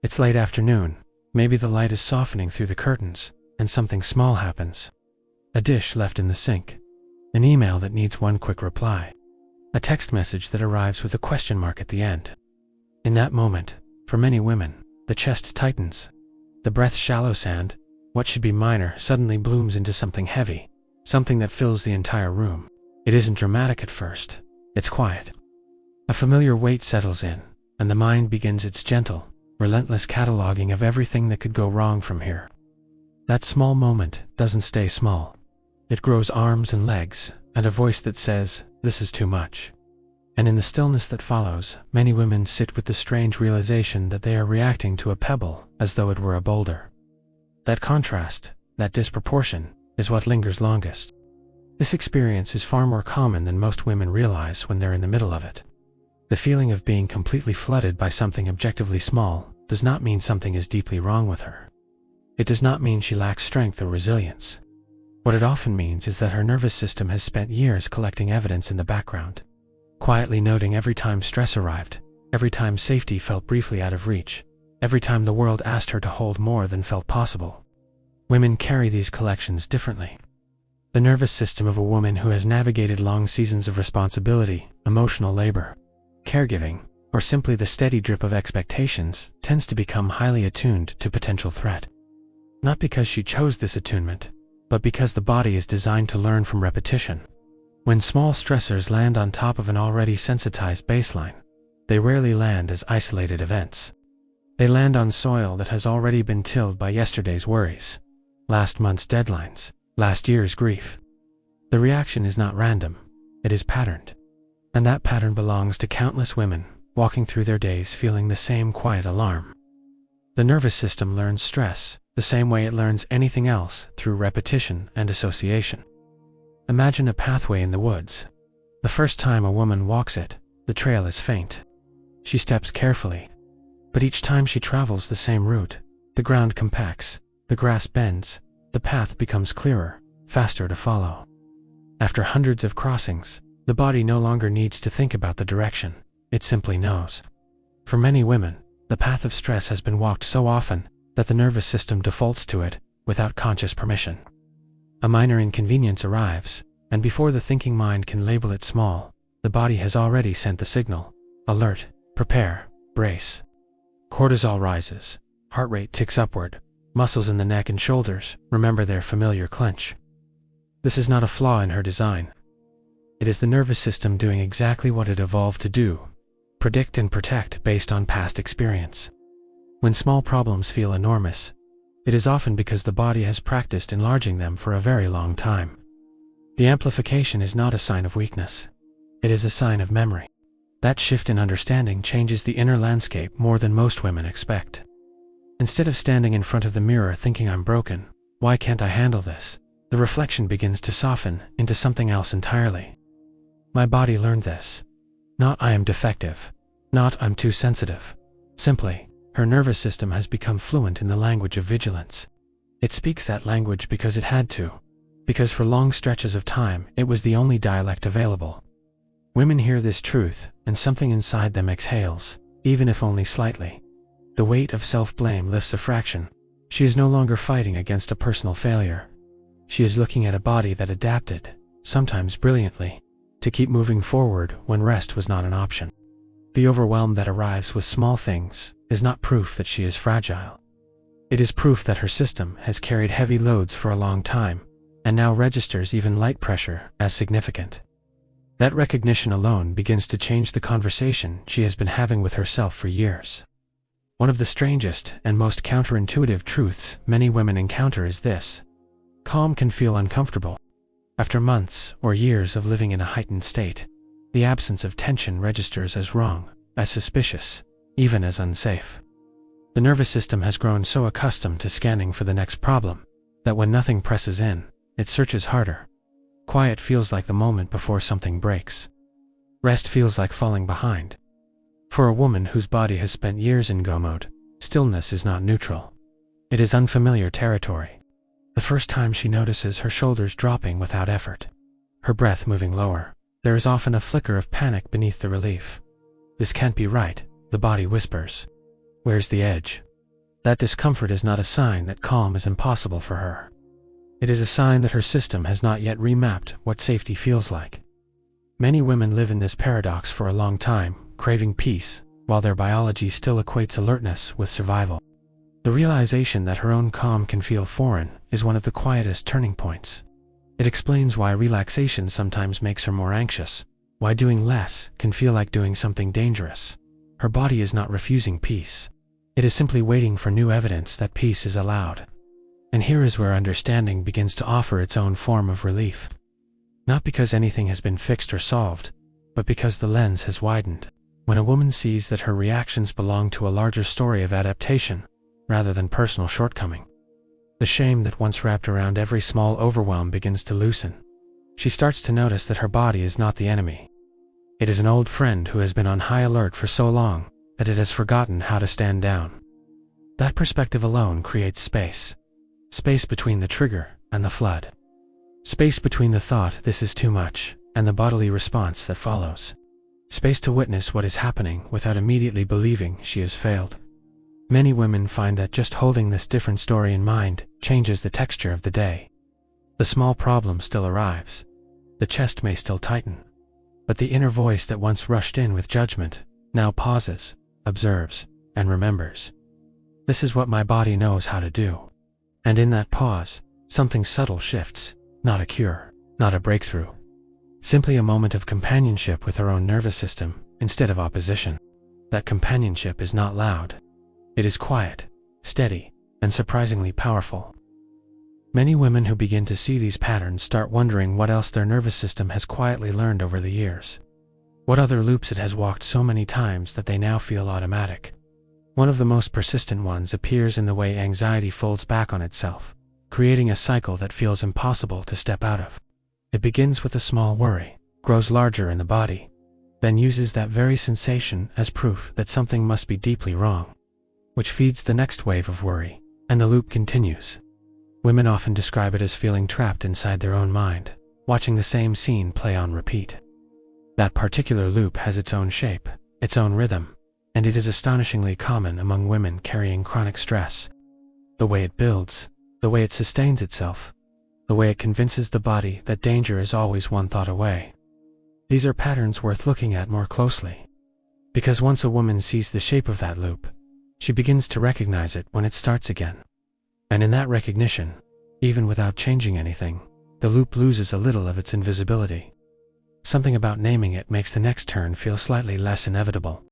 It's late afternoon. Maybe the light is softening through the curtains, and something small happens. A dish left in the sink. An email that needs one quick reply. A text message that arrives with a question mark at the end. In that moment, for many women, the chest tightens. The breath shallow sand. What should be minor suddenly blooms into something heavy, something that fills the entire room. It isn't dramatic at first. It's quiet. A familiar weight settles in, and the mind begins its gentle, relentless cataloging of everything that could go wrong from here. That small moment doesn't stay small. It grows arms and legs, and a voice that says, "This is too much." And in the stillness that follows, many women sit with the strange realization that they are reacting to a pebble as though it were a boulder. That contrast, that disproportion, is what lingers longest. This experience is far more common than most women realize when they're in the middle of it. The feeling of being completely flooded by something objectively small does not mean something is deeply wrong with her. It does not mean she lacks strength or resilience. What it often means is that her nervous system has spent years collecting evidence in the background, quietly noting every time stress arrived, every time safety felt briefly out of reach, every time the world asked her to hold more than felt possible. Women carry these collections differently. The nervous system of a woman who has navigated long seasons of responsibility, emotional labor, caregiving, or simply the steady drip of expectations tends to become highly attuned to potential threat. Not because she chose this attunement, but because the body is designed to learn from repetition. When small stressors land on top of an already sensitized baseline, they rarely land as isolated events. They land on soil that has already been tilled by yesterday's worries, last month's deadlines, last year's grief. The reaction is not random, it is patterned. And that pattern belongs to countless women walking through their days feeling the same quiet alarm. The nervous system learns stress the same way it learns anything else, through repetition and association. Imagine a pathway in the woods. The first time a woman walks it, the trail is faint. She steps carefully. But each time she travels the same route, the ground compacts, the grass bends, the path becomes clearer, faster to follow. After hundreds of crossings, the body no longer needs to think about the direction, it simply knows. For many women, the path of stress has been walked so often that the nervous system defaults to it without conscious permission. A minor inconvenience arrives, and before the thinking mind can label it small, the body has already sent the signal: alert, prepare, brace. Cortisol rises, heart rate ticks upward, muscles in the neck and shoulders remember their familiar clench. This is not a flaw in her design. It is the nervous system doing exactly what it evolved to do: predict and protect based on past experience. When small problems feel enormous, it is often because the body has practiced enlarging them for a very long time. The amplification is not a sign of weakness. It is a sign of memory. That shift in understanding changes the inner landscape more than most women expect. Instead of standing in front of the mirror thinking "I'm broken, why can't I handle this?" the reflection begins to soften into something else entirely. My body learned this. Not "I am defective." Not "I'm too sensitive." Simply, her nervous system has become fluent in the language of vigilance. It speaks that language because it had to. Because for long stretches of time, it was the only dialect available. Women hear this truth, and something inside them exhales, even if only slightly. The weight of self-blame lifts a fraction. She is no longer fighting against a personal failure. She is looking at a body that adapted, sometimes brilliantly, to keep moving forward when rest was not an option. The overwhelm that arrives with small things is not proof that she is fragile. It is proof that her system has carried heavy loads for a long time, and now registers even light pressure as significant. That recognition alone begins to change the conversation she has been having with herself for years. One of the strangest and most counterintuitive truths many women encounter is this: calm can feel uncomfortable. After months or years of living in a heightened state, the absence of tension registers as wrong, as suspicious, even as unsafe. The nervous system has grown so accustomed to scanning for the next problem that when nothing presses in, it searches harder. Quiet feels like the moment before something breaks. Rest feels like falling behind. For a woman whose body has spent years in go mode, stillness is not neutral. It is unfamiliar territory. The first time she notices her shoulders dropping without effort, her breath moving lower, there is often a flicker of panic beneath the relief. This can't be right, the body whispers. Where's the edge? That discomfort is not a sign that calm is impossible for her. It is a sign that her system has not yet remapped what safety feels like. Many women live in this paradox for a long time, craving peace, while their biology still equates alertness with survival. The realization that her own calm can feel foreign is one of the quietest turning points. It explains why relaxation sometimes makes her more anxious, why doing less can feel like doing something dangerous. Her body is not refusing peace. It is simply waiting for new evidence that peace is allowed. And here is where understanding begins to offer its own form of relief. Not because anything has been fixed or solved, but because the lens has widened. When a woman sees that her reactions belong to a larger story of adaptation, rather than personal shortcoming, the shame that once wrapped around every small overwhelm begins to loosen. She starts to notice that her body is not the enemy. It is an old friend who has been on high alert for so long that it has forgotten how to stand down. That perspective alone creates space. Space between the trigger and the flood. Space between the thought, "this is too much," and the bodily response that follows. Space to witness what is happening without immediately believing she has failed. Many women find that just holding this different story in mind changes the texture of the day. The small problem still arrives. The chest may still tighten. But the inner voice that once rushed in with judgment now pauses, observes, and remembers. This is what my body knows how to do. And in that pause, something subtle shifts, not a cure, not a breakthrough. Simply a moment of companionship with her own nervous system instead of opposition. That companionship is not loud. It is quiet, steady, and surprisingly powerful. Many women who begin to see these patterns start wondering what else their nervous system has quietly learned over the years. What other loops it has walked so many times that they now feel automatic. One of the most persistent ones appears in the way anxiety folds back on itself, creating a cycle that feels impossible to step out of. It begins with a small worry, grows larger in the body, then uses that very sensation as proof that something must be deeply wrong, which feeds the next wave of worry, and the loop continues. Women often describe it as feeling trapped inside their own mind, watching the same scene play on repeat. That particular loop has its own shape, its own rhythm, and it is astonishingly common among women carrying chronic stress. The way it builds, the way it sustains itself, the way it convinces the body that danger is always one thought away. These are patterns worth looking at more closely. Because once a woman sees the shape of that loop, she begins to recognize it when it starts again. And in that recognition, even without changing anything, the loop loses a little of its invisibility. Something about naming it makes the next turn feel slightly less inevitable.